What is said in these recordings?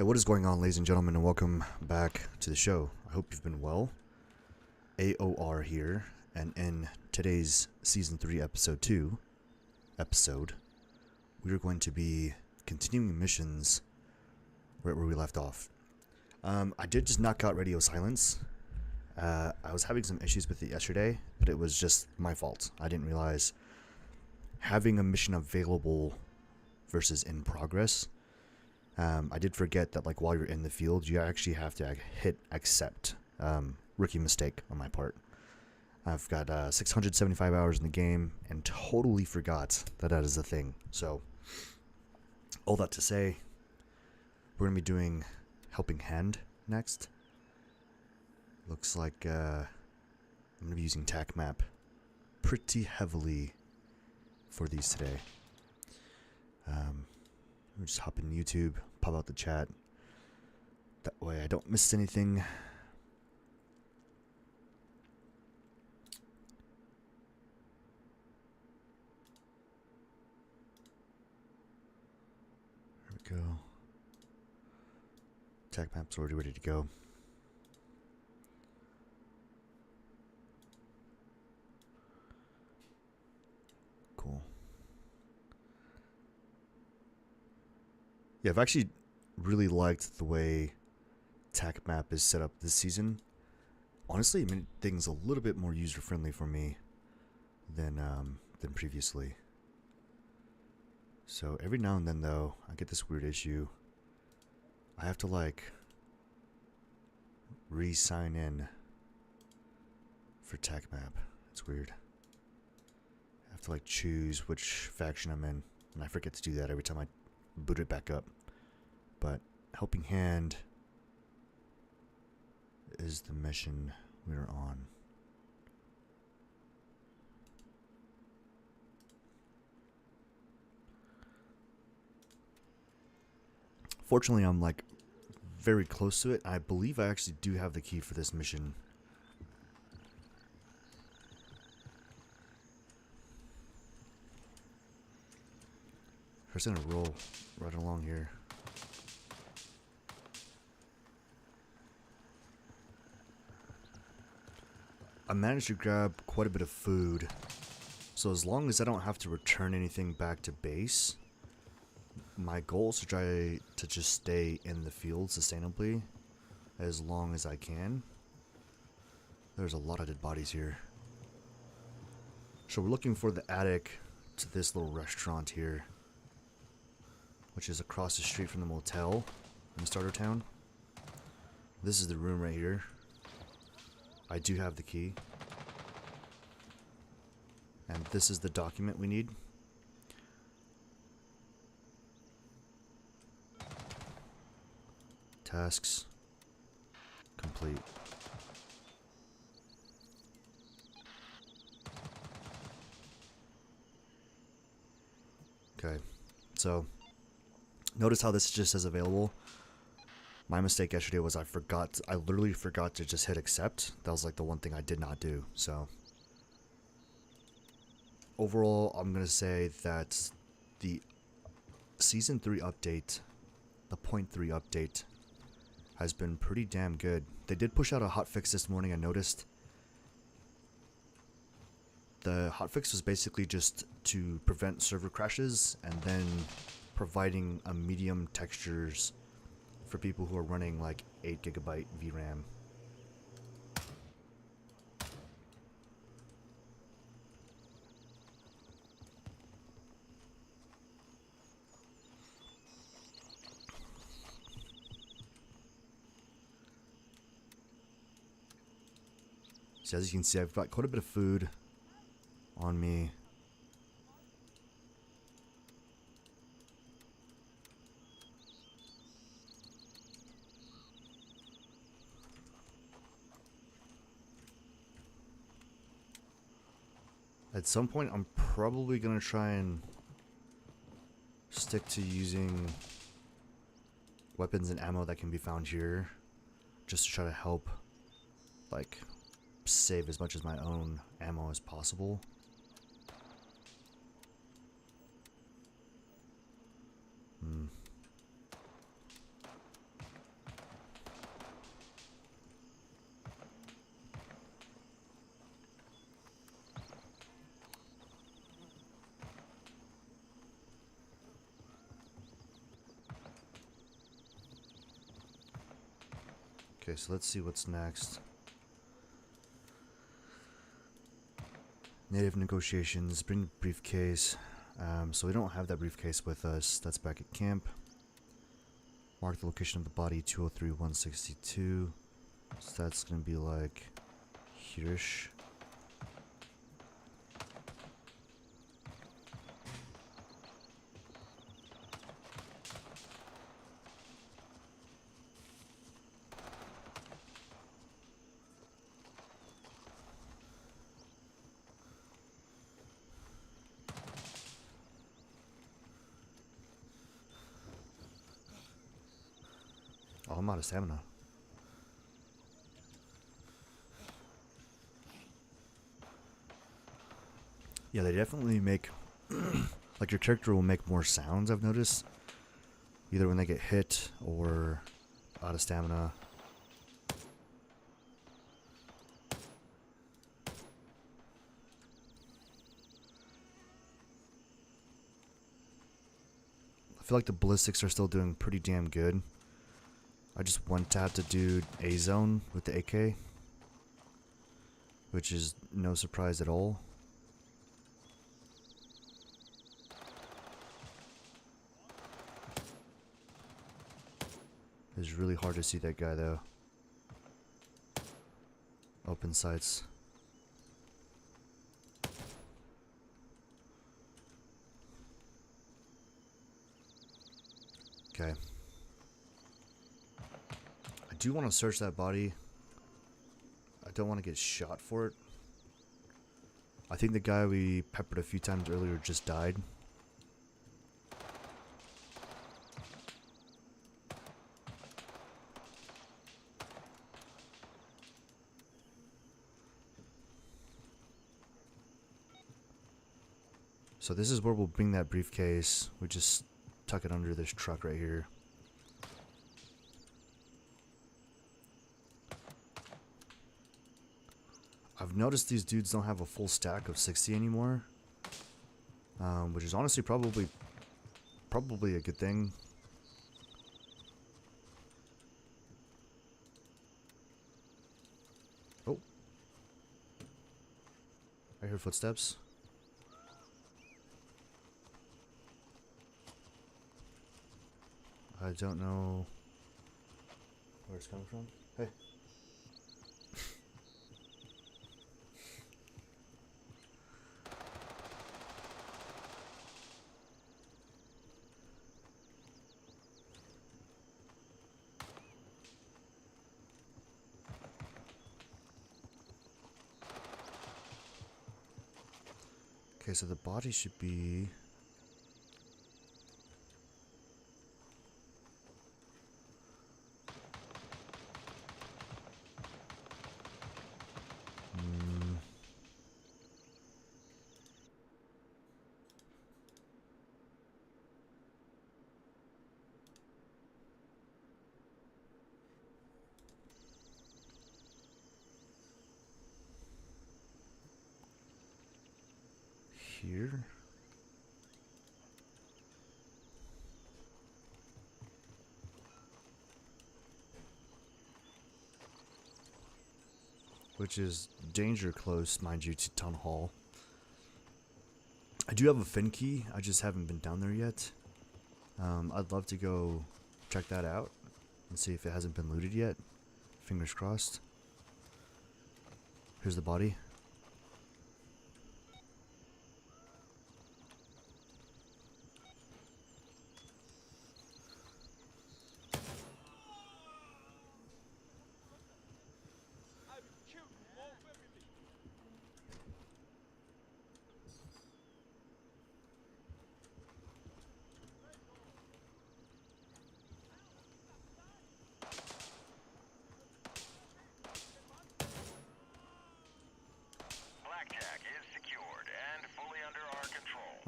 Hey, what is going on, ladies and gentlemen, and welcome back to the show. I hope you've been well. AOR here, and in today's Season 3, Episode 2 episode, we are going to be continuing missions right where we left off. I did just knock out radio silence. I was having some issues with it yesterday, but it was just my fault. I didn't realize having a mission available versus in progress. I did forget that, like, while you're in the field, you actually have to hit accept. Rookie mistake on my part. I've got 675 hours in the game and totally forgot that that is a thing. So, all that to say, we're going to be doing Helping Hand next. Looks like I'm going to be using TAC map pretty heavily for these today. We'll just hop in YouTube, pop out the chat. That way I don't miss anything. There we go. TAC map's already ready to go. Cool. Yeah, I've actually really liked the way TAC map is set up this season. Honestly, it made things a little bit more user-friendly for me than previously. So every now and then, though, I get this weird issue. I have to, like, re-sign in for TAC map. It's weird. I have to, like, choose which faction I'm in, and I forget to do that every time I boot it back up. But Helping Hand is the mission we're on. Fortunately, I'm, like, very close to it. I believe I actually do have the key for this mission. First, I'm gonna roll right along here. I managed to grab quite a bit of food, so as long as I don't have to return anything back to base, my goal is to try to just stay in the field sustainably as long as I can. There's a lot of dead bodies here. So we're looking for the attic to this little restaurant here, which is across the street from the motel in Starter Town. This is the room right here. I do have the key. And this is the document we need. Tasks complete. Okay, so notice how this just says available. My mistake yesterday was I literally forgot to just hit accept. That was like the one thing I did not do. So overall, I'm going to say that the Season 3 update, the .3 update, has been pretty damn good. They did push out a hotfix this morning, I noticed. The hotfix was basically just to prevent server crashes and then providing a medium textures for people who are running like 8GB VRAM. So as you can see, I've got quite a bit of food on me. At some point, I'm probably going to try and stick to using weapons and ammo that can be found here, just to try to help, like, save as much as my own ammo as possible. Okay, so let's see what's next. Native negotiations, bring the briefcase. So we don't have that briefcase with us. That's back at camp. Mark the location of the body, 203-162. So that's gonna be like here-ish. Oh, I'm out of stamina. Yeah, they definitely make like your character will make more sounds, I've noticed. Either when they get hit or out of stamina. I feel like the ballistics are still doing pretty damn good. I just one-tapped a dude A-zone with the AK, which is no surprise at all. It's really hard to see that guy though. Open sights. Okay. I do want to search that body. I don't want to get shot for it. I think the guy we peppered a few times earlier just died. So this is where we'll bring that briefcase. We just tuck it under this truck right here. I've noticed these dudes don't have a full stack of 60 anymore, which is honestly probably a good thing. Oh, I hear footsteps. I don't know where it's coming from. Hey. Okay, so the body should be... here? Which is danger close, mind you, to Town Hall. I do have a fin key, I just haven't been down there yet. I'd love to go check that out and see if it hasn't been looted yet. Fingers crossed. Here's the body.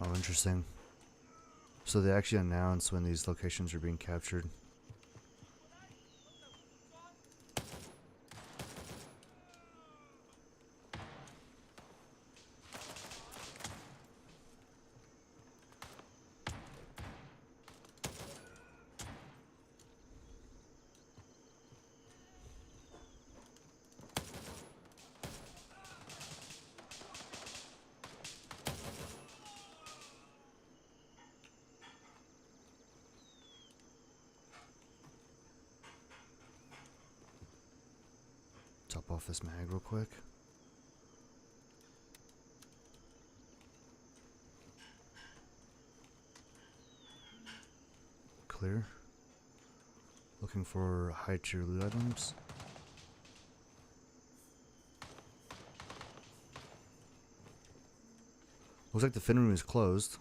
Oh, interesting. So they actually announce when these locations are being captured. Top off this mag real quick. Clear. Looking for high tier loot items. Looks like the fin room is closed.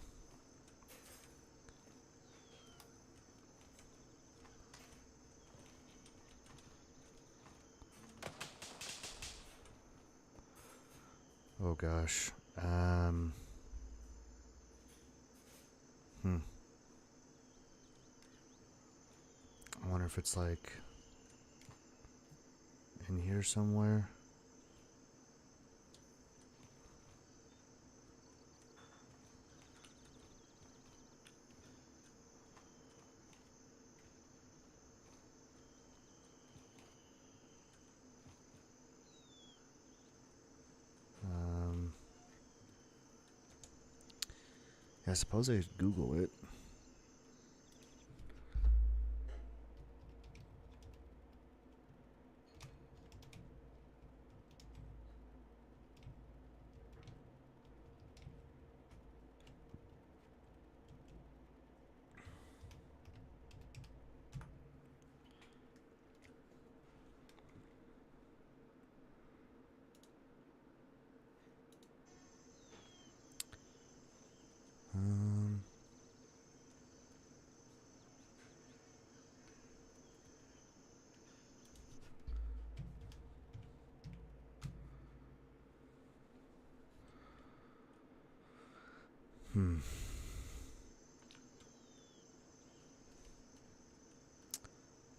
Oh gosh. I wonder if it's like in here somewhere. Yeah, I suppose I could Google it.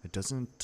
It doesn't,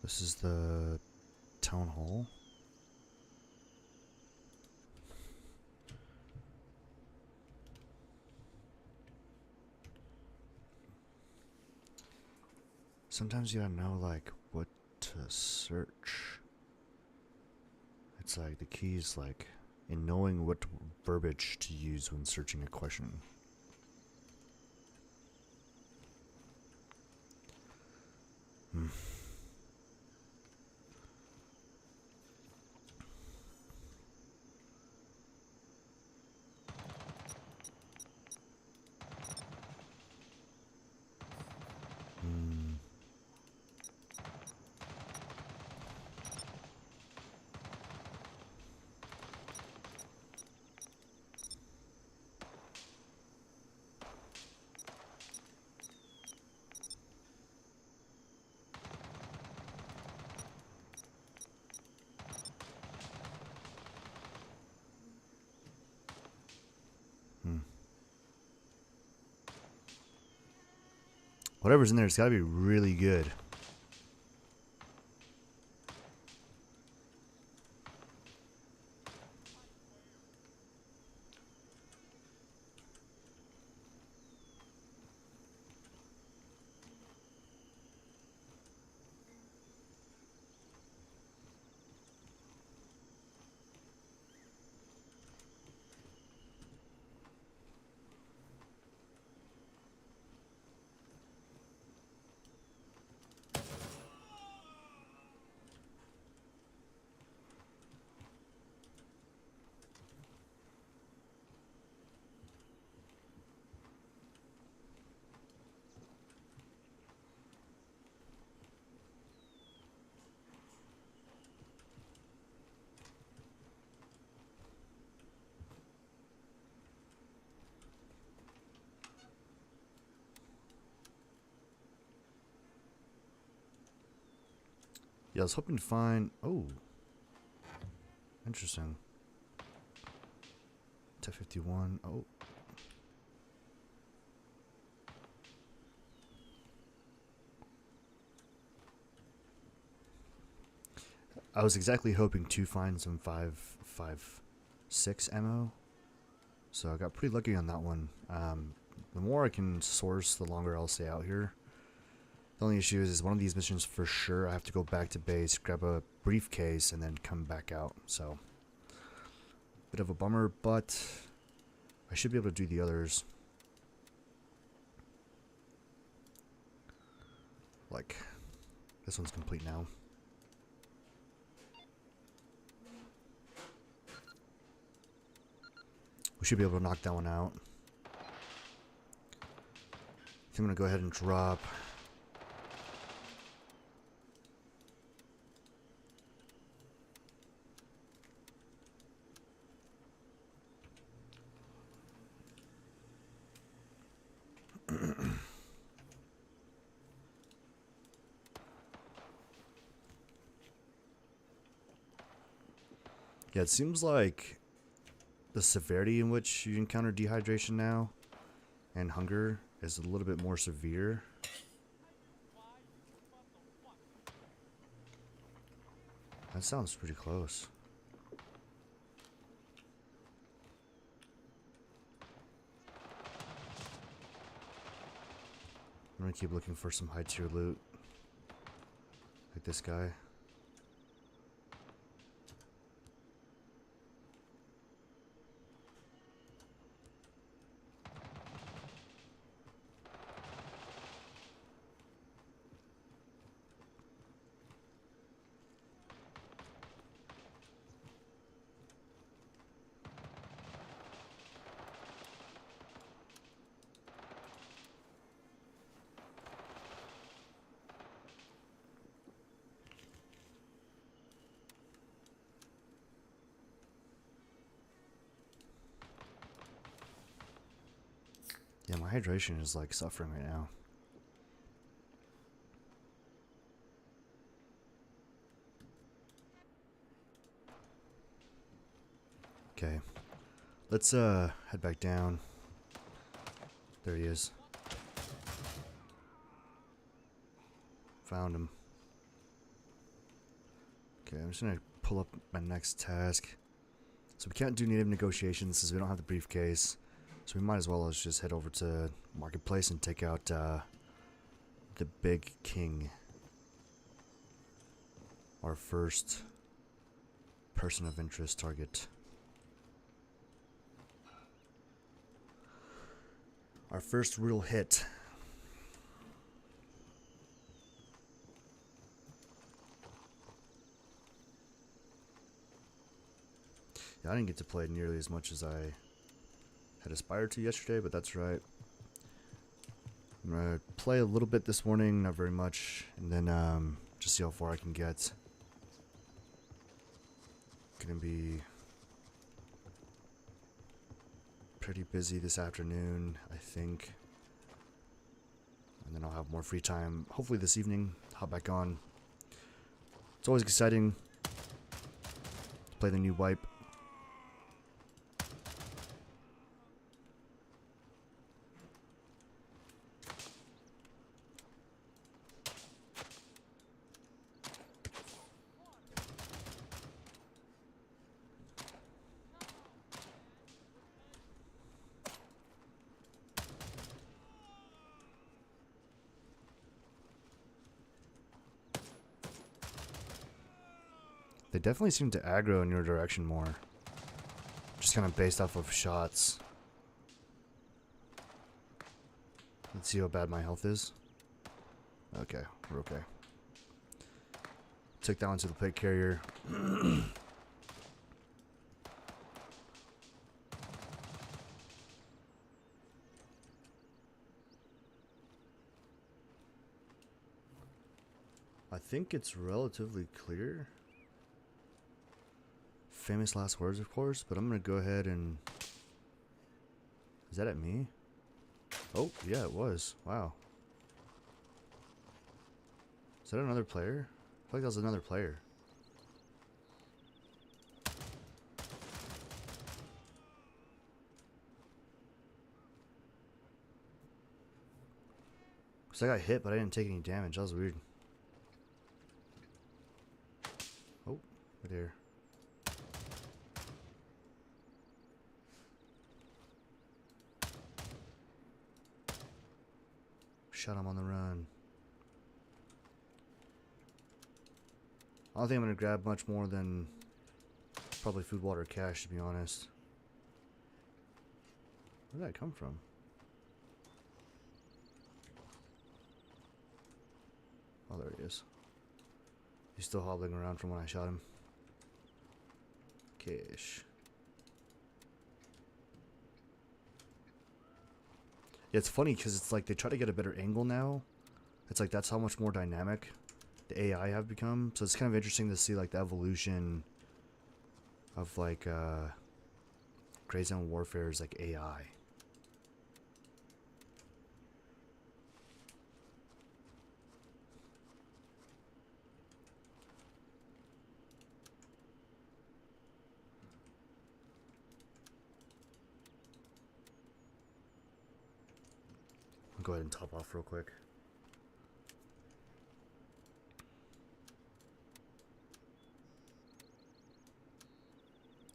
this is the town hall. Sometimes you gotta know, like, what to search. It's like the key is, like, in knowing what verbiage to use when searching a question. Whatever's in there, it's gotta be really good. Yeah, I was hoping to find... Oh. Interesting. T-51. Oh. I was exactly hoping to find some 5.56 ammo, so I got pretty lucky on that one. The more I can source, the longer I'll stay out here. The only issue is one of these missions for sure I have to go back to base, grab a briefcase, and then come back out. So, bit of a bummer, but I should be able to do the others. Like, this one's complete now. We should be able to knock that one out. I'm gonna go ahead and drop. Yeah, it seems like the severity in which you encounter dehydration now and hunger is a little bit more severe. That sounds pretty close. I'm gonna keep looking for some high tier loot. Like this guy. Yeah, my hydration is like suffering right now. Okay. Let's head back down. There he is. Found him. Okay, I'm just gonna pull up my next task. So we can't do native negotiations since we don't have the briefcase. So we might as well just head over to Marketplace and take out the Big King. Our first person of interest target. Our first real hit. Yeah, I didn't get to play nearly as much as I had aspired to yesterday, but that's right. I'm gonna play a little bit this morning, not very much, and then just see how far I can get. Gonna be pretty busy this afternoon, I think. And then I'll have more free time, hopefully this evening, hop back on. It's always exciting to play the new wipe. They definitely seem to aggro in your direction more. Just kind of based off of shots. Let's see how bad my health is. Okay, we're okay. Took that one to the plate carrier. I think it's relatively clear. Famous last words, of course, but I'm gonna go ahead and... Is that at me? Oh, yeah, it was. Wow. Is that another player? I feel like that was another player. Because I got hit, but I didn't take any damage. That was weird. Oh, Right here. Shot him on the run. I don't think I'm gonna grab much more than probably food, water, cash, to be honest. Where did that come from? Oh, there he is. He's still hobbling around from when I shot him. Cash. Yeah, it's funny because it's like they try to get a better angle now. It's like that's how much more dynamic the AI have become. So it's kind of interesting to see like the evolution of like Grey Zone Warfare's like AI. I'll go ahead and top off real quick.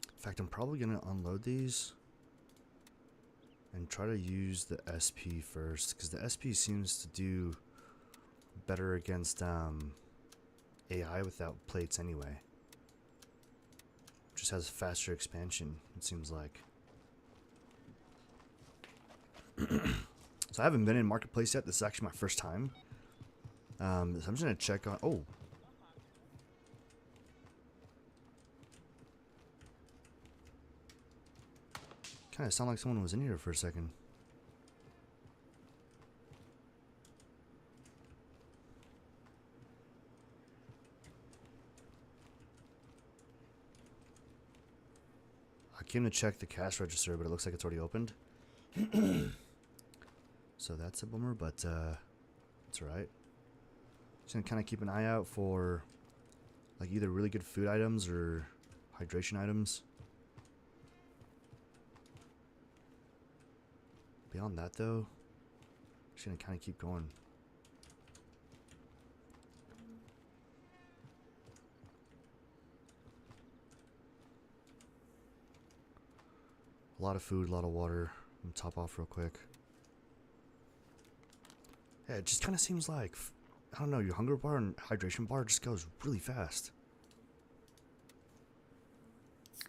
In fact, I'm probably going to unload these and try to use the SP first, because the SP seems to do better against AI without plates anyway. Just has faster expansion, it seems like. So I haven't been in Marketplace yet. This is actually my first time. So I'm just going to check on... Oh. Kind of sound like someone was in here for a second. I came to check the cash register, but it looks like it's already opened. So that's a bummer, but it's alright. Just gonna kind of keep an eye out for like either really good food items or hydration items. Beyond that though, just gonna kind of keep going. A lot of food, a lot of water. I'm gonna top off real quick. Yeah, it just kind of seems like, I don't know, your hunger bar and hydration bar just goes really fast.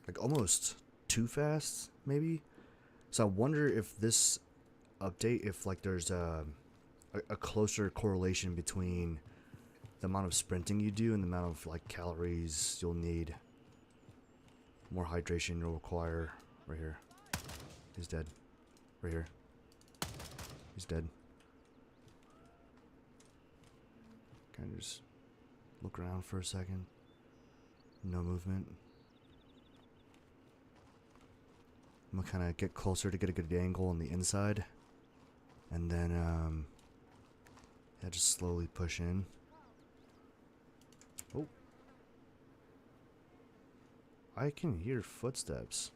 Like almost too fast, maybe? So I wonder if this update, if like there's a closer correlation between the amount of sprinting you do and the amount of like calories you'll need. More hydration you'll require. Right here. He's dead. Right here. He's dead. Kind of just look around for a second. No movement. I'm gonna kind of get closer to get a good angle on the inside. And then, yeah, just slowly push in. Oh. I can hear footsteps.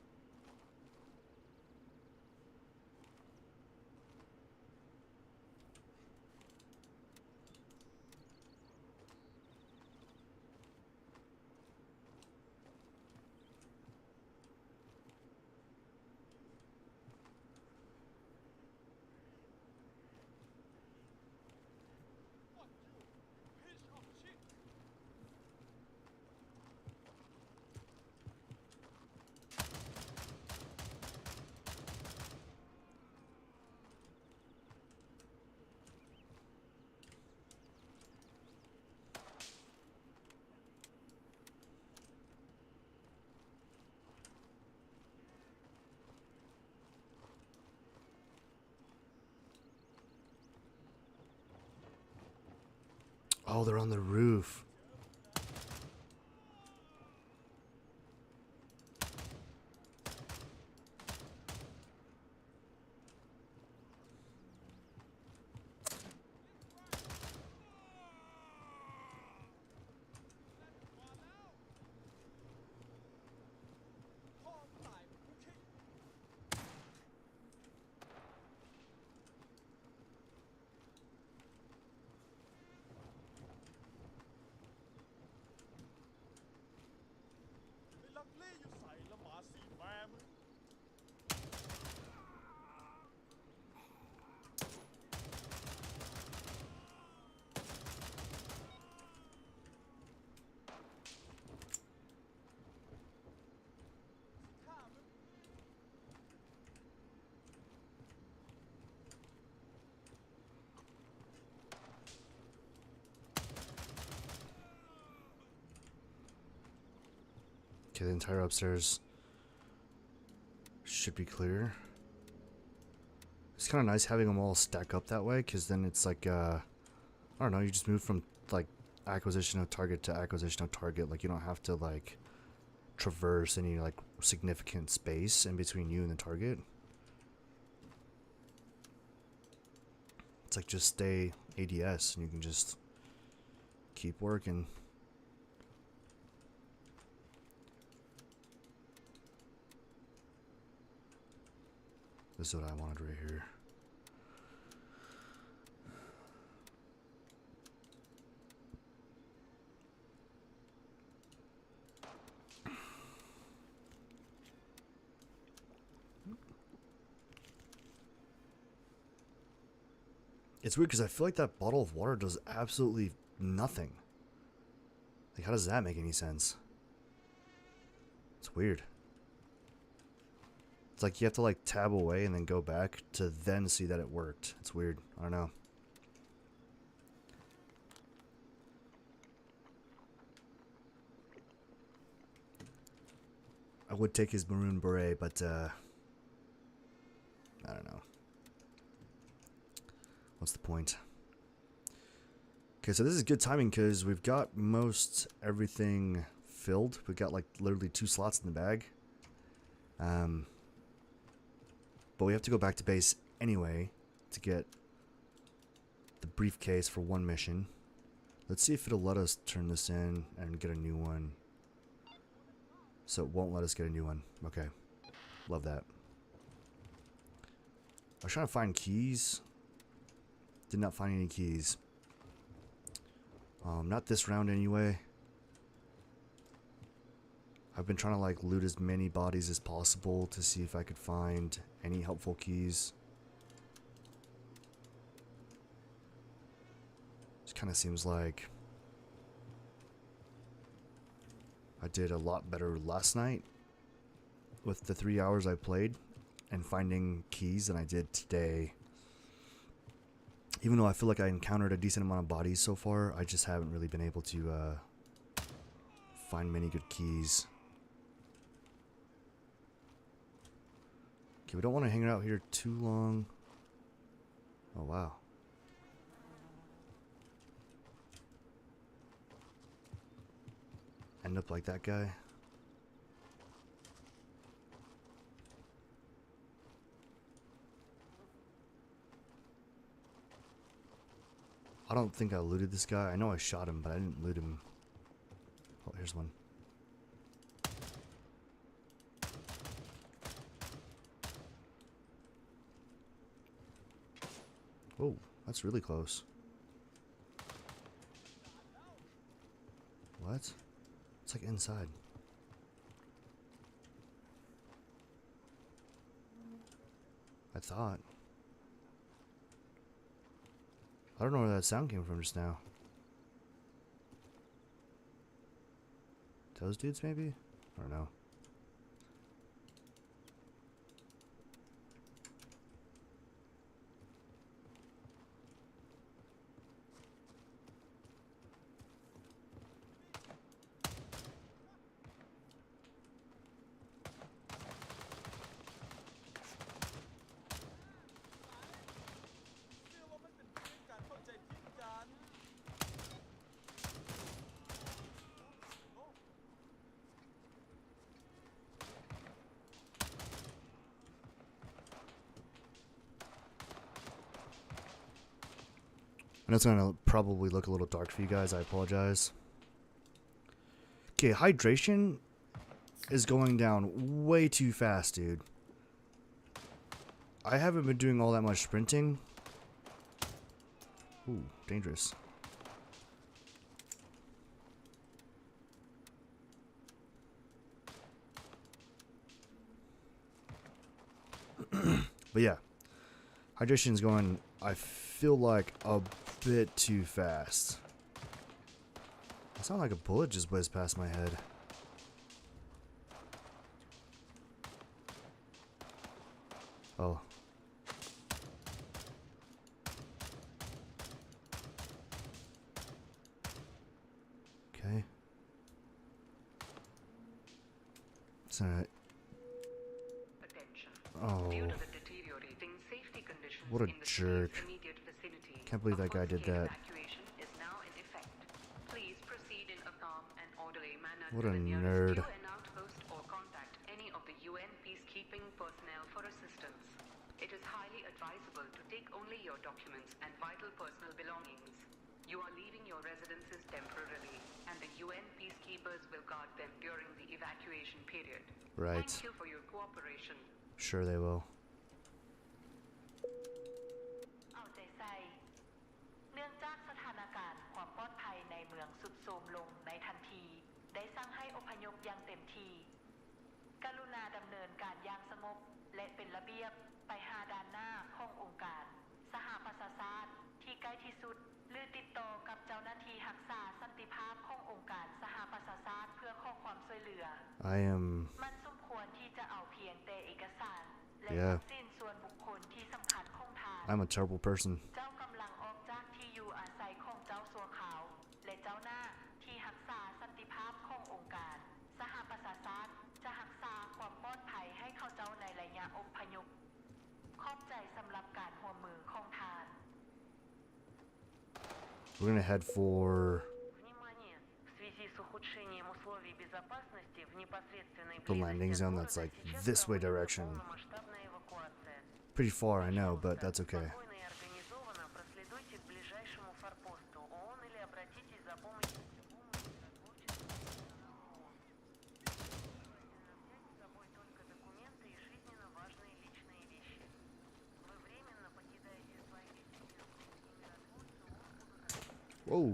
Oh, they're on the roof. Okay, the entire upstairs should be clear. It's kind of nice having them all stack up that way, because then it's like, I don't know, you just move from, like, acquisition of target to acquisition of target. Like, you don't have to, like, traverse any, like, significant space in between you and the target. It's like, just stay ADS, and you can just keep working. This is what I wanted right here. It's weird because I feel like that bottle of water does absolutely nothing. Like, how does that make any sense? It's weird. It's like you have to, like, tab away and then go back to then see that it worked. It's weird. I don't know. I would take his maroon beret, but, I don't know. What's the point? Okay, so this is good timing because we've got most everything filled. We've got, like, literally 2 slots in the bag. But we have to go back to base anyway to get the briefcase for one mission. Let's see if it'll let us turn this in and get a new one. So it won't let us get a new one. Okay. Love that. I was trying to find keys. Did not find any keys. Not this round anyway. I've been trying to, like, loot as many bodies as possible to see if I could find any helpful keys. Just kind of seems like I did a lot better last night with the 3 hours I played and finding keys than I did today. Even though I feel like I encountered a decent amount of bodies so far, I just haven't really been able to find many good keys. Okay, we don't want to hang out here too long. Oh, wow. End up like that guy. I don't think I looted this guy. I know I shot him, but I didn't loot him. Oh, here's one. Oh, that's really close. What? It's like inside. I thought. I don't know where that sound came from just now. Those dudes, maybe? I don't know. I know it's gonna probably look a little dark for you guys. I apologize. Okay, hydration is going down way too fast, dude. I haven't been doing all that much sprinting. Ooh, dangerous. But yeah, hydration's going, I feel like, a bit too fast. It sounded like a bullet just whizzed past my head. Oh. Okay. gonna... Oh. What a jerk. Can't believe that guy did that. What a nerd. It is highly advisable to take only your documents and vital personal belongings. You are leaving your residences temporarily, and the UN peacekeepers will guard them during the evacuation period. Right. Thank you for your cooperation. Sure they will. เอาใจใส่เนื่องจากสถานการณ์ความปลอดภัยในเมืองสุดโทรมลงในทันทีได้สั่งให้อพยพอย่างเต็มที่กรุณาดำเนินการอย่างสงบและเป็นระเบียบไปหาด้านหน้าขององค์การสหประชาชาติที่ใกล้ที่สุดหรือติดต่อกับเจ้าหน้าที่รักษาสันติภาพขององค์การสหประชาชาติเพื่อขอความช่วยเหลือ มันสมควรที่จะเอาเพียงแต่เอกสารและทรัพย์สินส่วนบุคคลที่สำคัญของทาง I'm a terrible person. เจ้ากำลังออกจากที่อยู่อาศัยของเจ้าสัวขาวและเจ้าหน้าที่รักษาสันติภาพขององค์การสหประชาชาติจะรักษาความปลอดภัยให้เขาเจ้าในระยะอพยพขอบใจสำหรับการร่วมมือของทาน We're gonna head for... the landing zone that's like this way direction. Pretty far, I know, but that's okay. Whoa.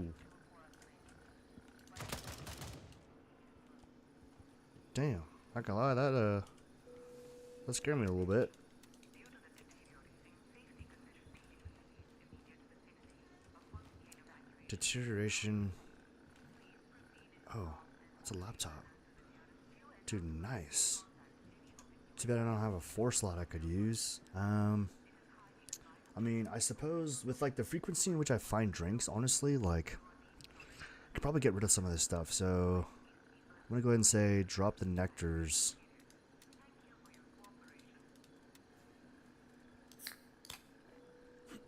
Damn. Not gonna lie, that scared me a little bit. Deterioration. Oh, it's a laptop. Dude, nice. Too bad I don't have a 4 slot I could use. I mean, I suppose with like the frequency in which I find drinks, honestly, like I could probably get rid of some of this stuff. So I'm gonna go ahead and say drop the nectars.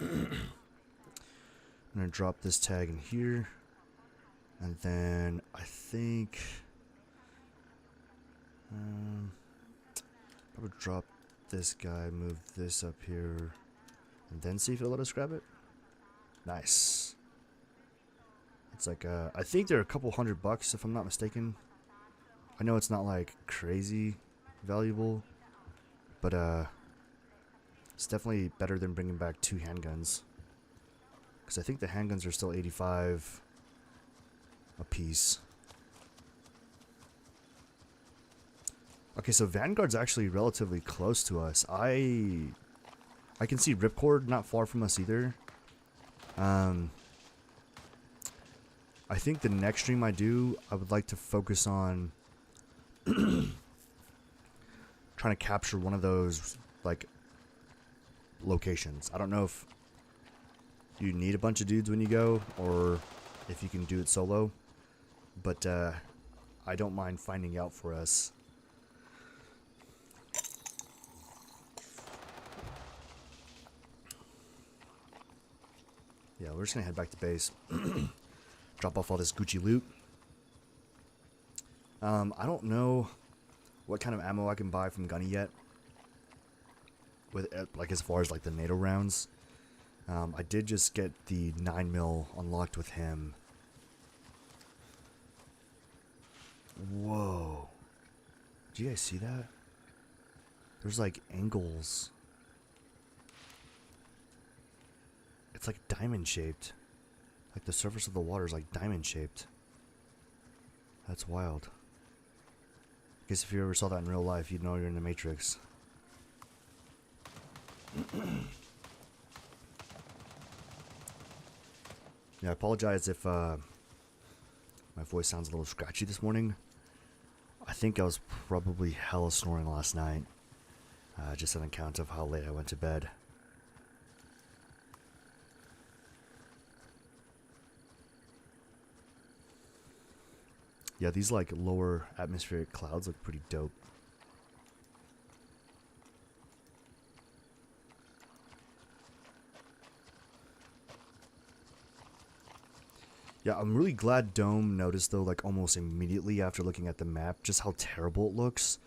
I'm gonna drop this tag in here, and then I think probably drop this guy, move this up here, and then see if it'll let us grab it. Nice. It's like I think they're a couple $100 if I'm not mistaken. I know it's not like crazy valuable, but it's definitely better than bringing back 2 handguns. Because I think the handguns are still 85 a piece. Okay, so Vanguard's actually relatively close to us. I can see Ripcord not far from us either. I think the next stream I do, I would like to focus on trying to capture one of those like locations. I don't know if you need a bunch of dudes when you go or if you can do it solo, but I don't mind finding out for us. Yeah, we're just gonna head back to base. Drop off all this Gucci loot. I don't know what kind of ammo I can buy from Gunny yet. With like as far as like the NATO rounds. I did just get the 9mm unlocked with him. Whoa. Do you guys see that? There's like angles. It's like diamond shaped. Like the surface of the water is like diamond shaped. That's wild. I guess if you ever saw that in real life, you'd know you're in the Matrix. Yeah, I apologize if my voice sounds a little scratchy this morning. I think I was probably hella snoring last night. Just on account of how late I went to bed. Yeah, these like lower atmospheric clouds look pretty dope. Yeah, I'm really glad Dome noticed though, like almost immediately after looking at the map, just how terrible it looks.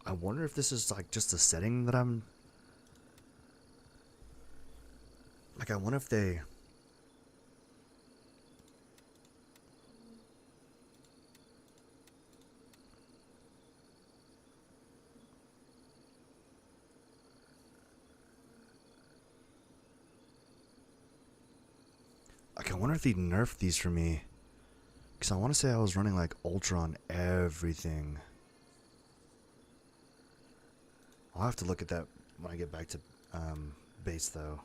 I wonder if this is like just a setting that I'm like. I wonder if they. Like, I wonder if they nerfed these for me. Because I want to say I was running like Ultra on everything. I'll have to look at that when I get back to base though.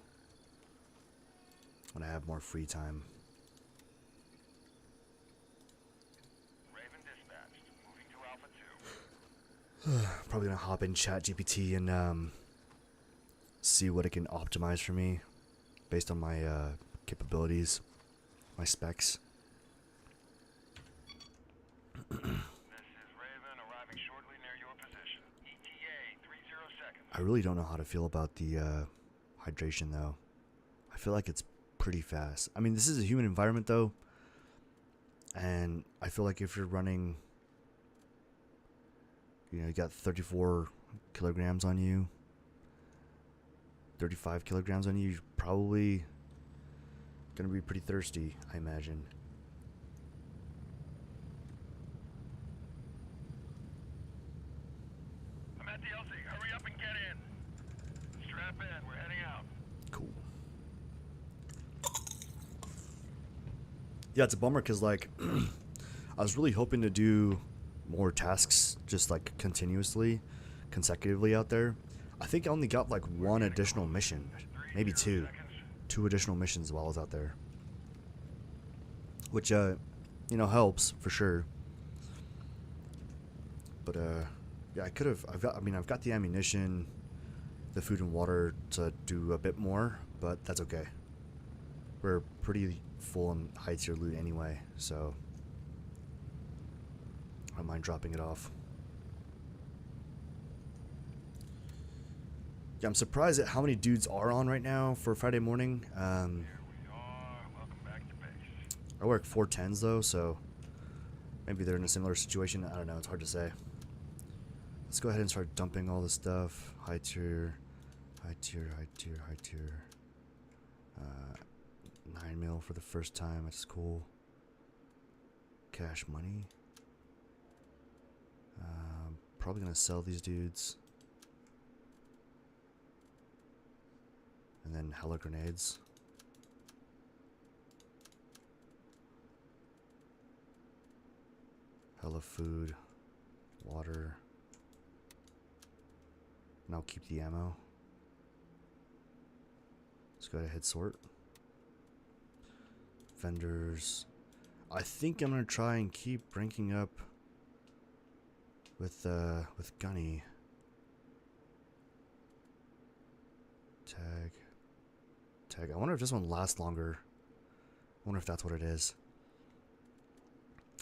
When I have more free time. Raven dispatched. Moving to Alpha 2. Probably gonna hop in ChatGPT and see what it can optimize for me based on my capabilities, my specs. This is Raven arriving shortly near your position. ETA 30 seconds. I really don't know how to feel about the hydration though. I feel like it's pretty fast. I mean, this is a human environment though, and I feel like if you're running, you know, you got 34 kilograms on you, 35 kilograms on you, you're probably gonna be pretty thirsty, I imagine. I'm at the LC. Hurry up and get in. Strap in. We're heading out. Cool. Yeah, it's a bummer because, like, I was really hoping to do more tasks just, like, consecutively out there. I think I only got, like, one additional mission. Maybe two. Two additional missions while I was out there. Which, you know, helps, for sure. But, yeah, I could have, I've got the ammunition, the food and water to do a bit more, but that's okay. We're pretty full on high tier loot anyway, so I don't mind dropping it off. Yeah, I'm surprised at how many dudes are on right now for Friday morning. Here we are. Welcome back to base. I work 410s though, so maybe they're in a similar situation. I don't know, it's hard to say. Let's go ahead and start dumping all this stuff. High tier, high tier, high tier, high tier. 9 mil for the first time, that's cool. Cash money. Probably gonna sell these dudes. And then hella grenades. Hella food, water. And I'll keep the ammo. Let's go ahead and hit sort. Vendors. I think I'm gonna try and keep ranking up with Gunny. Tag. I wonder if this one lasts longer. I wonder if that's what it is.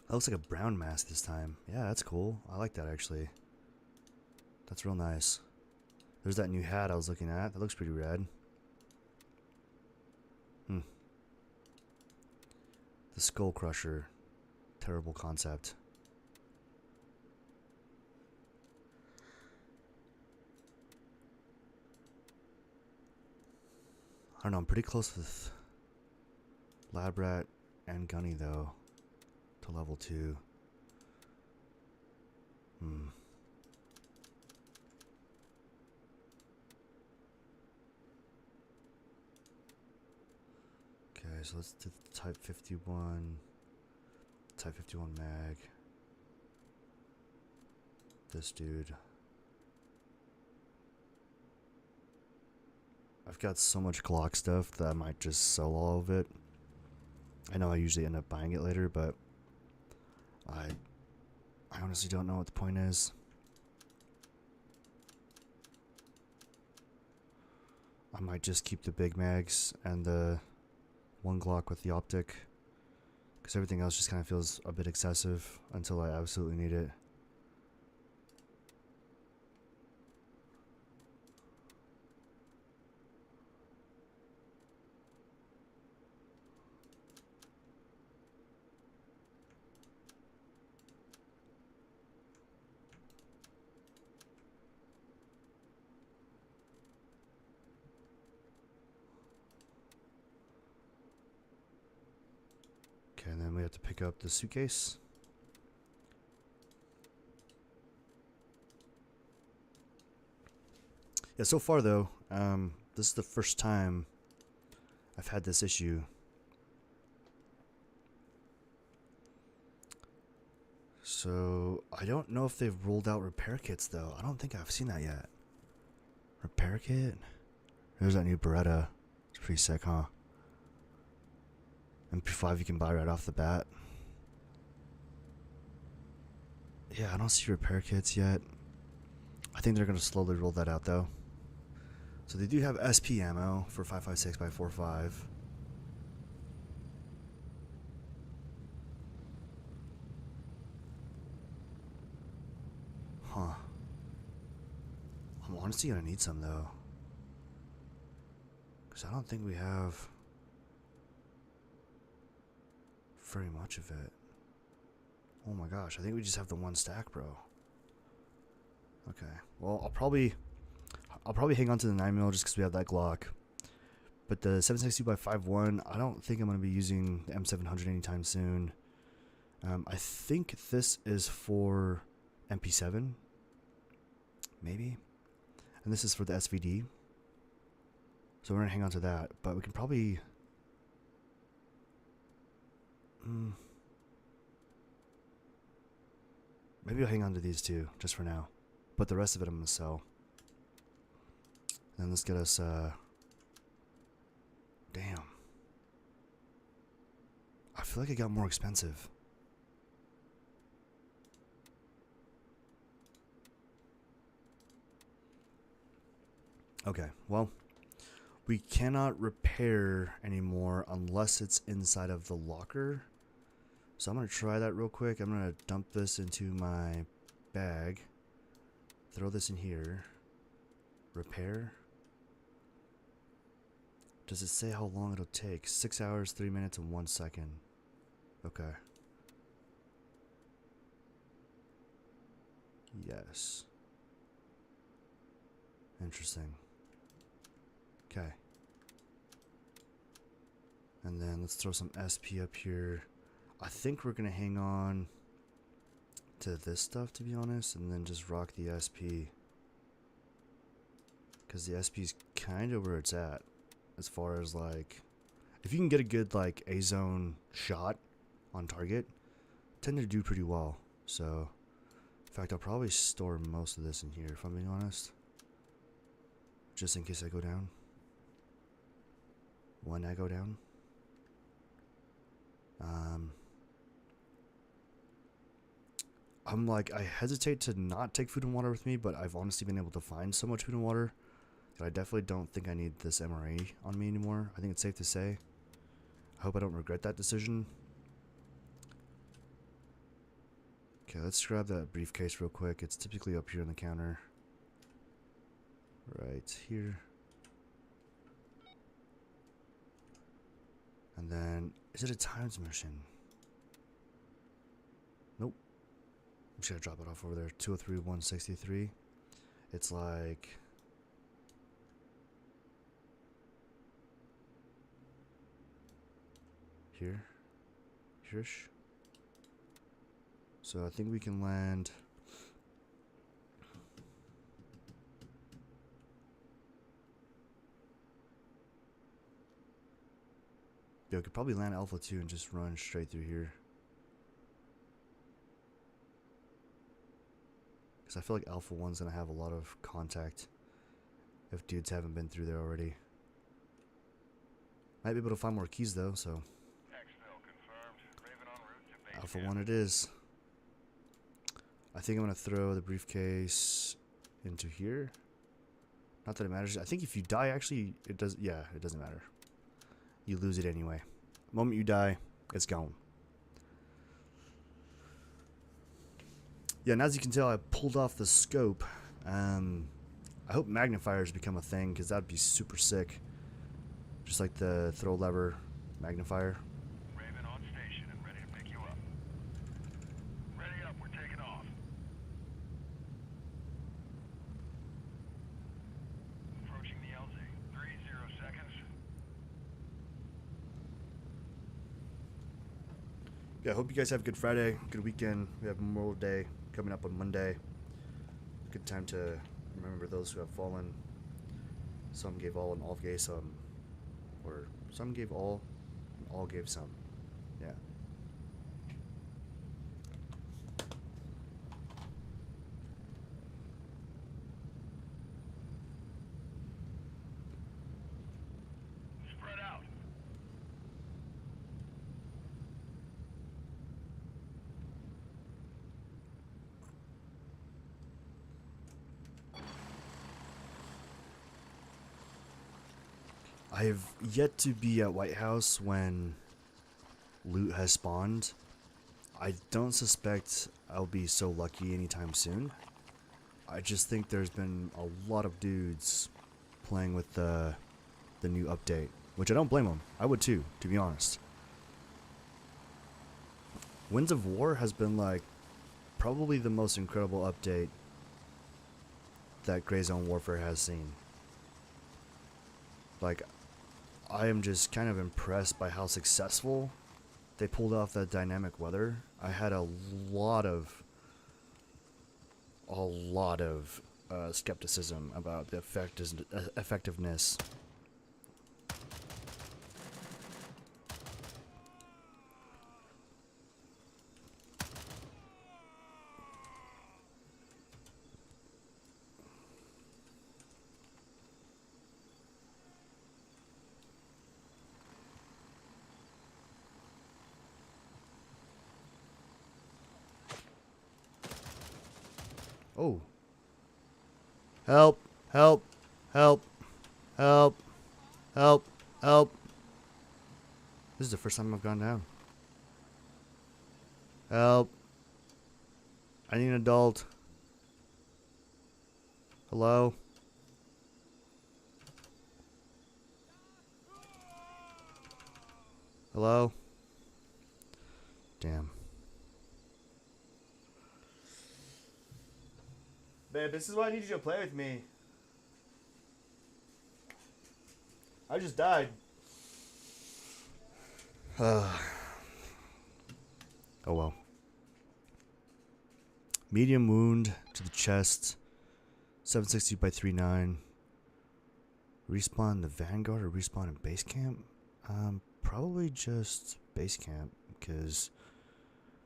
That looks like a brown mask this time. Yeah, that's cool. I like that actually. That's real nice. There's that new hat I was looking at. That looks pretty rad. The Skull Crusher. Terrible concept. I don't know, I'm pretty close with Lab Rat and Gunny though. To level 2. Okay, so let's do the Type 51. Type 51 mag. This dude. I've got so much Glock stuff that I might just sell all of it. I know I usually end up buying it later, but I honestly don't know what the point is. I might just keep the big mags and the one Glock with the optic, because everything else just kind of feels a bit excessive until I absolutely need it. Okay, and then we have to pick up the suitcase. Yeah, so far though, this is the first time I've had this issue. So, I don't know if they've rolled out repair kits though. I don't think I've seen that yet. Repair kit? There's that new Beretta. It's pretty sick, huh? MP5 you can buy right off the bat. Yeah, I don't see repair kits yet. I think they're going to slowly roll that out though. So they do have SP ammo for 5.56x45. Huh. I'm honestly gonna need some though. Because I don't think we have very much of it. Oh my gosh, I think we just have the one stack, bro. Okay. Well, I'll probably hang on to the 9mm just because we have that Glock. But the 7.62x51, I don't think I'm going to be using the M700 anytime soon. I think this is for MP7. Maybe. And this is for the SVD. So we're going to hang on to that. But we can probably... maybe I'll hang on to these two, just for now. But the rest of it I'm going to sell. And let's get us, damn. I feel like it got more expensive. Okay, well, we cannot repair anymore unless it's inside of the locker. So I'm going to try that real quick. I'm going to dump this into my bag. Throw this in here. Repair. Does it say how long it'll take? 6 hours, 3 minutes, and 1 second. Okay. Yes. Interesting. Okay. And then let's throw some SP up here. I think we're going to hang on to this stuff, to be honest, and then just rock the SP. Because the SP is kind of where it's at. As far as, like, if you can get a good, like, A-zone shot on target, tend to do pretty well. So, in fact, I'll probably store most of this in here, if I'm being honest. Just in case I go down. When I go down. I'm like, I hesitate to not take food and water with me, but I've honestly been able to find so much food and water that I definitely don't think I need this MRA on me anymore. I think it's safe to say. I hope I don't regret that decision. Okay, let's grab that briefcase real quick. It's typically up here on the counter. Right here. And then, is it a times mission? Nope. I'm just gonna drop it off over there. 203-163. It's like... Here-ish. So I think we can land... Yeah, we could probably land Alpha 2 and just run straight through here. Because I feel like Alpha 1's going to have a lot of contact if dudes haven't been through there already. Might be able to find more keys though, so... Exfil confirmed. Raven en route to base Alpha camp. 1 it is. I think I'm going to throw the briefcase into here. Not that it matters. I think if you die, actually, it does... Yeah, it doesn't matter. You lose it anyway. The moment you die, it's gone. Yeah, and as you can tell, I pulled off the scope. I hope magnifiers become a thing, because that'd be super sick. Just like the throw lever magnifier. Raven on station and ready to pick you up. Ready up, we're taking off. Approaching the LZ. 30 seconds. Yeah, I hope you guys have a good Friday, good weekend. We have Memorial Day coming up on Monday. Good time to remember those who have fallen. Some gave all and all gave some. Or some gave all and all gave some. Yeah. Spread out. I have yet to be at White House when loot has spawned. I don't suspect I'll be so lucky anytime soon. I just think there's been a lot of dudes playing with the new update, which I don't blame them. I would too, to be honest. Winds of War has been like probably the most incredible update that Grey Zone Warfare has seen. Like, I am just kind of impressed by how successful they pulled off that dynamic weather. I had a lot of skepticism about the effectiveness. Oh. Help, help, help, help, help, help. This is the first time I've gone down. Help. I need an adult. Hello? Hello? Damn. Babe, this is why I need you to play with me. I just died. Oh well. Medium wound to the chest. 760 by 39. Respawn in the Vanguard or respawn in base camp? Probably just base camp, because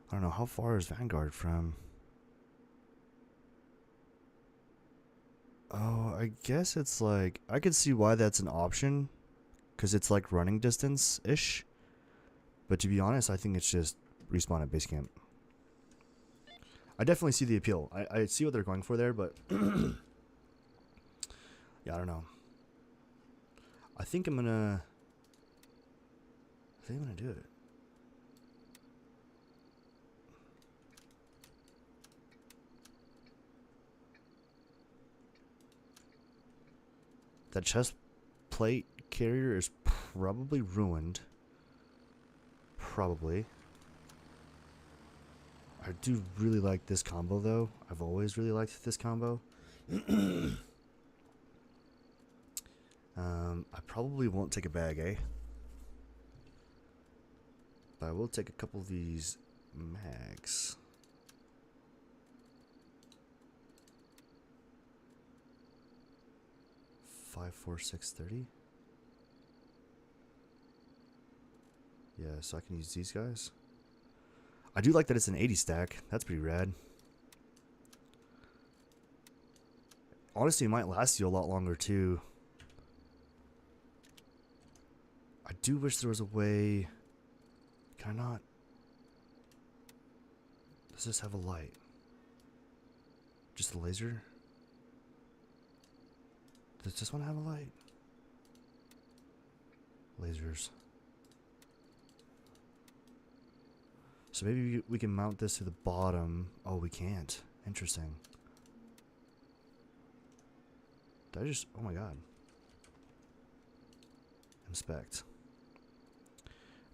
I don't know, how far is Vanguard from? Oh, I guess it's like, I could see why that's an option, because it's like running distance-ish. But to be honest, I think it's just respawn at base camp. I definitely see the appeal. I see what they're going for there, but yeah, I don't know. I think I'm gonna do it. That chest plate carrier is probably ruined. Probably. I do really like this combo, though. I've always really liked this combo. I probably won't take a bag, eh? But I will take a couple of these mags. Five, 4, 6, 30. Yeah, so I can use these guys. I do like that it's an 80 stack. That's pretty rad. Honestly, it might last you a lot longer, too. I do wish there was a way... Can I not? Does this have a light? Just a laser? Does this one have a light? Lasers. So maybe we can mount this to the bottom. Oh, we can't. Interesting. Did I just... Oh my god. Inspect.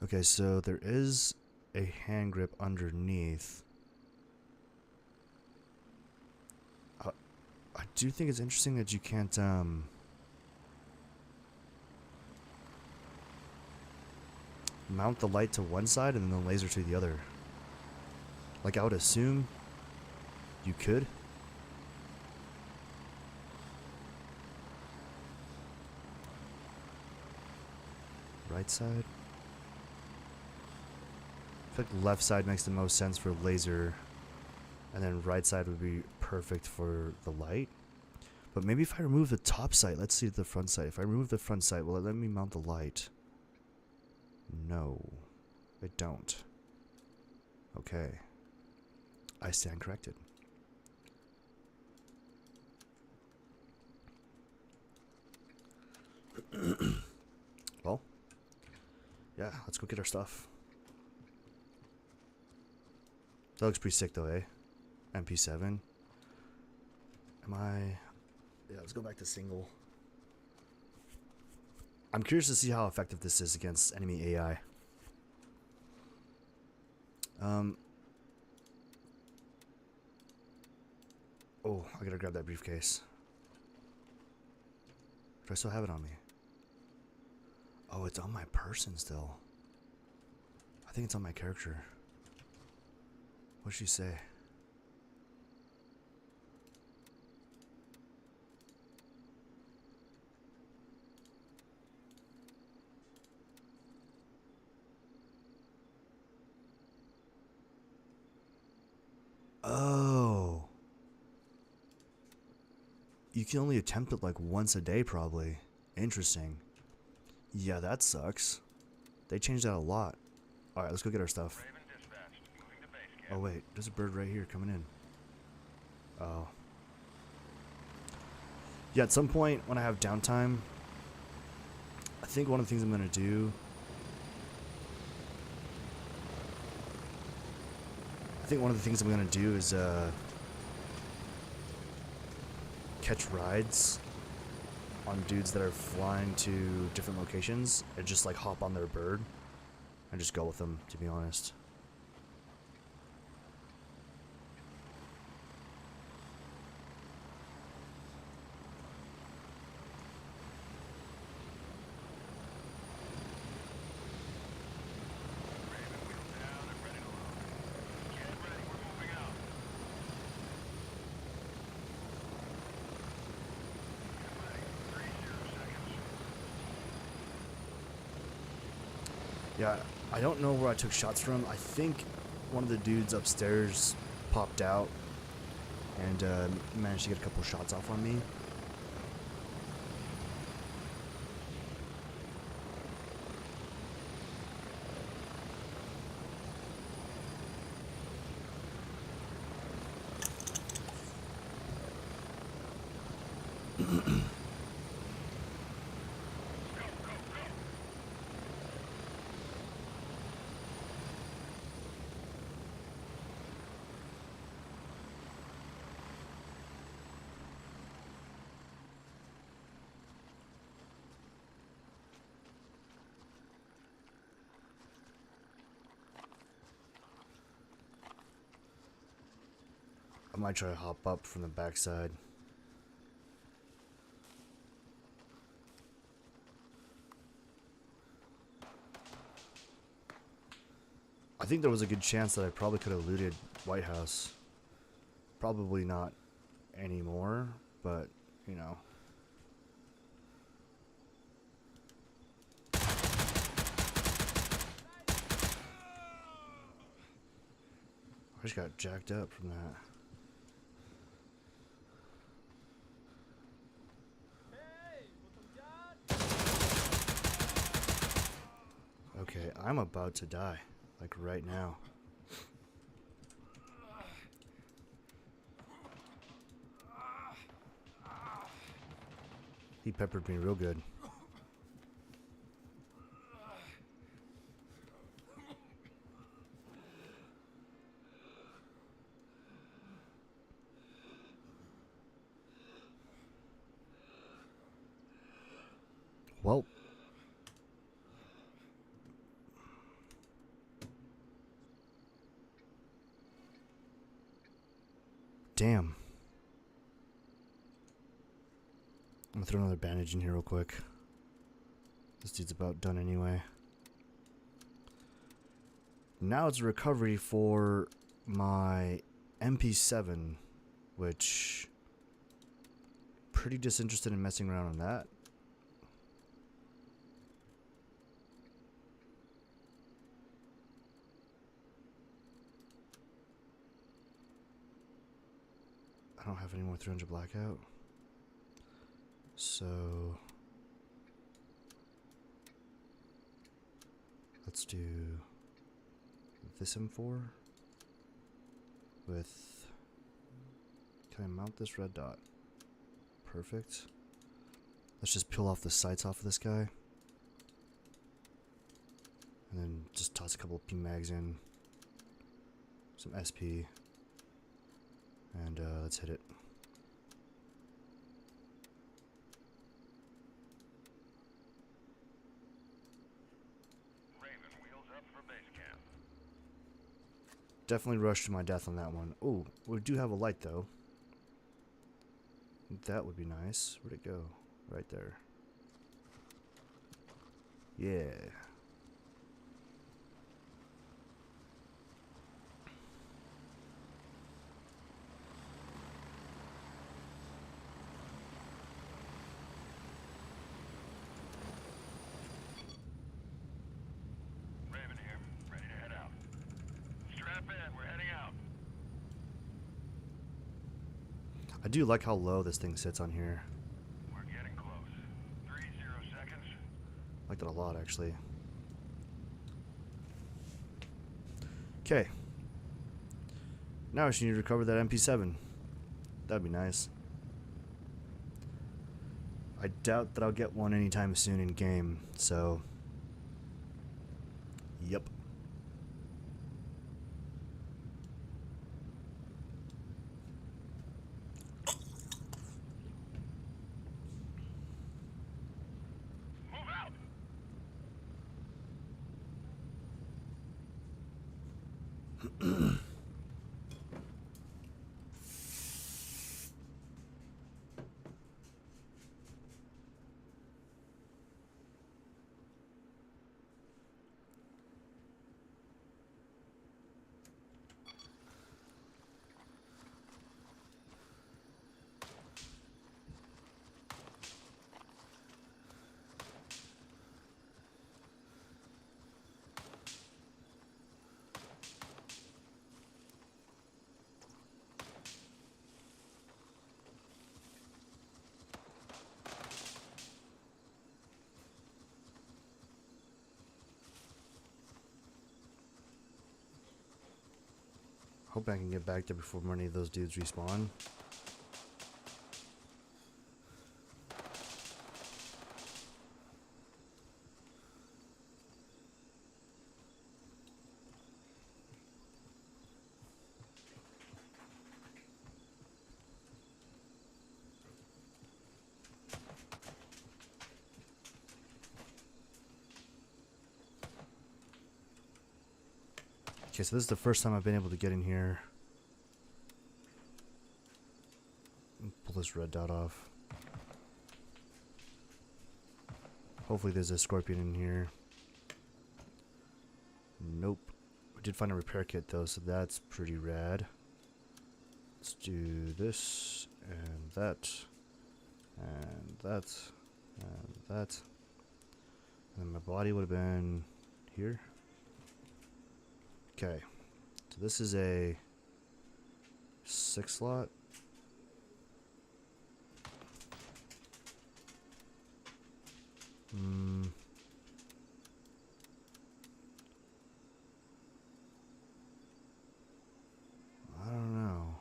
Okay, so there is a hand grip underneath. I do think it's interesting that you can't, mount the light to one side and then the laser to the other? Like, I would assume you could. Right side? I feel like left side makes the most sense for laser, and then right side would be perfect for the light. But maybe if I remove the top sight, let's see the front sight. If I remove the front sight, will it let me mount the light? No, it don't. Okay. I stand corrected. Well, yeah, let's go get our stuff. That looks pretty sick though, eh? MP7. Am I... Yeah, let's go back to single. I'm curious to see how effective this is against enemy AI. Oh, I gotta grab that briefcase. Do I still have it on me? Oh, it's on my person still. I think it's on my character. What'd she say? Oh. You can only attempt it like once a day, probably. Interesting. Yeah, that sucks. They changed that a lot. Alright, let's go get our stuff. Raven dispatched. Moving to base camp. Oh, wait. There's a bird right here coming in. Oh. Yeah, at some point when I have downtime, I think one of the things I'm going to do... is catch rides on dudes that are flying to different locations and just like hop on their bird and just go with them, to be honest. Raven wheels down and ready to load. Get ready, we're moving out. Get ready. 30 seconds. Yeah, I don't know where I took shots from. I think one of the dudes upstairs popped out and managed to get a couple shots off on me. I might try to hop up from the backside. I think there was a good chance that I probably could have looted White House. Probably not anymore, but, you know. I just got jacked up from that. Okay, I'm about to die. Like right now. He peppered me real good. Well. Damn. I'm gonna throw another bandage in here real quick. This dude's about done anyway. Now it's a recovery for my MP7, which pretty disinterested in messing around on that. I don't have any more 300 blackout. So let's do this M4 with, can I mount this red dot? Perfect. Let's just peel off the sights off of this guy. And then just toss a couple of P mags in. Some SP. And let's hit it. Raven, wheels up for base camp. Definitely rushed to my death on that one. Oh, we do have a light though. That would be nice. Where'd it go? Right there. Yeah. Raven here, ready to head out. Strap in, we're heading out. I do like how low this thing sits on here. We're getting close. 30 seconds. I like that a lot, actually. Okay. Now I should need to recover that MP7. That'd be nice. I doubt that I'll get one anytime soon in game, so... Yep. Move out! Hope I can get back there before any of those dudes respawn. Okay, so this is the first time I've been able to get in here. Pull this red dot off. Hopefully there's a scorpion in here. Nope. I did find a repair kit though, so that's pretty rad. Let's do this, and that, and that, and that. And then my body would have been here. Okay, so this is a 6 slot. I don't know.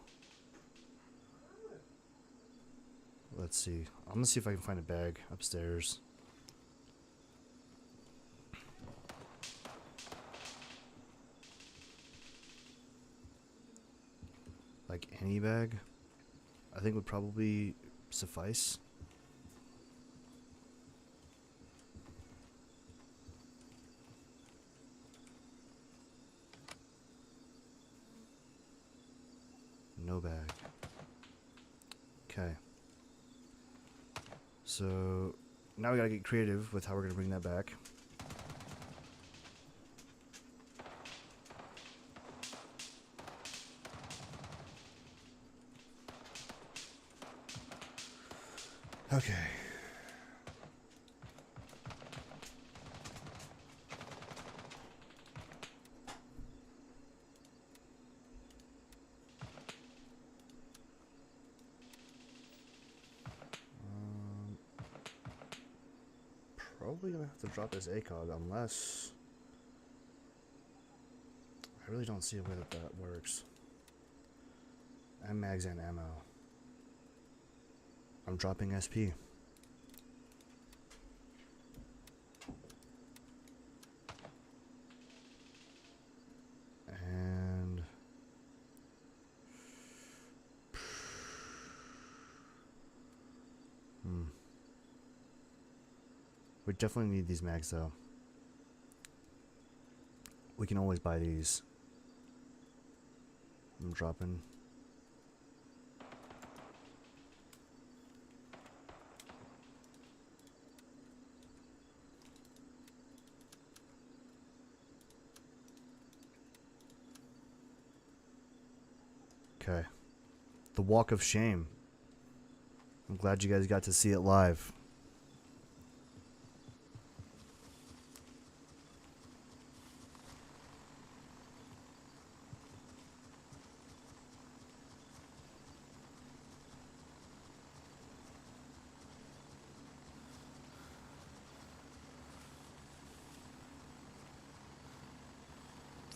Let's see. I'm gonna see if I can find a bag upstairs. Like any bag, I think would probably suffice. No bag. Okay. So now we gotta get creative with how we're gonna bring that back. Okay. Probably gonna have to drop this ACOG unless I really don't see a way that works. And mags and ammo. I'm dropping SP. And we definitely need these mags though. We can always buy these. I'm dropping. Okay. The Walk of Shame. I'm glad you guys got to see it live.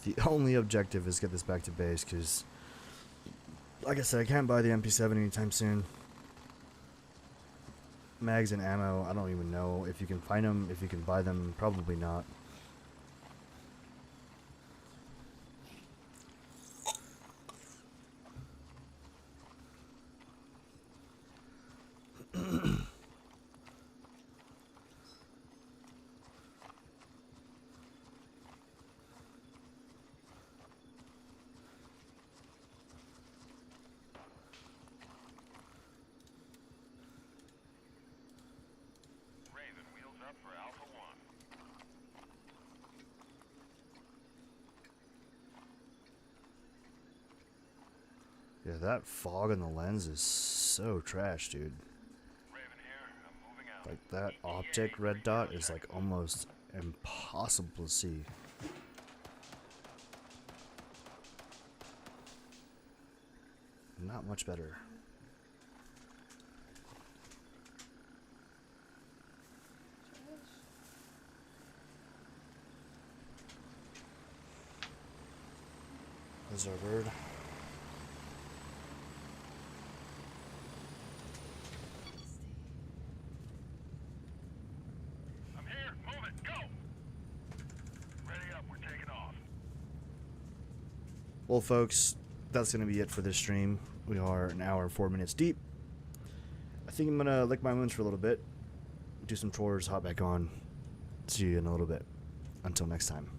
The only objective is get this back to base, because, like I said, I can't buy the MP7 anytime soon. Mags and ammo, I don't even know if you can find them, if you can buy them, probably not. Raven, wheels up for Alpha 1. Yeah, that fog in the lens is so trash, dude. Raven here, I'm moving out. Like, that optic red dot is like almost impossible to see. Not much better. There's our bird. I'm here, move it, go! Ready up, we're taking off. Well, folks, that's going to be it for this stream. We are an hour and 4 minutes deep. I think I'm going to lick my wounds for a little bit, do some chores, hop back on. See you in a little bit. Until next time.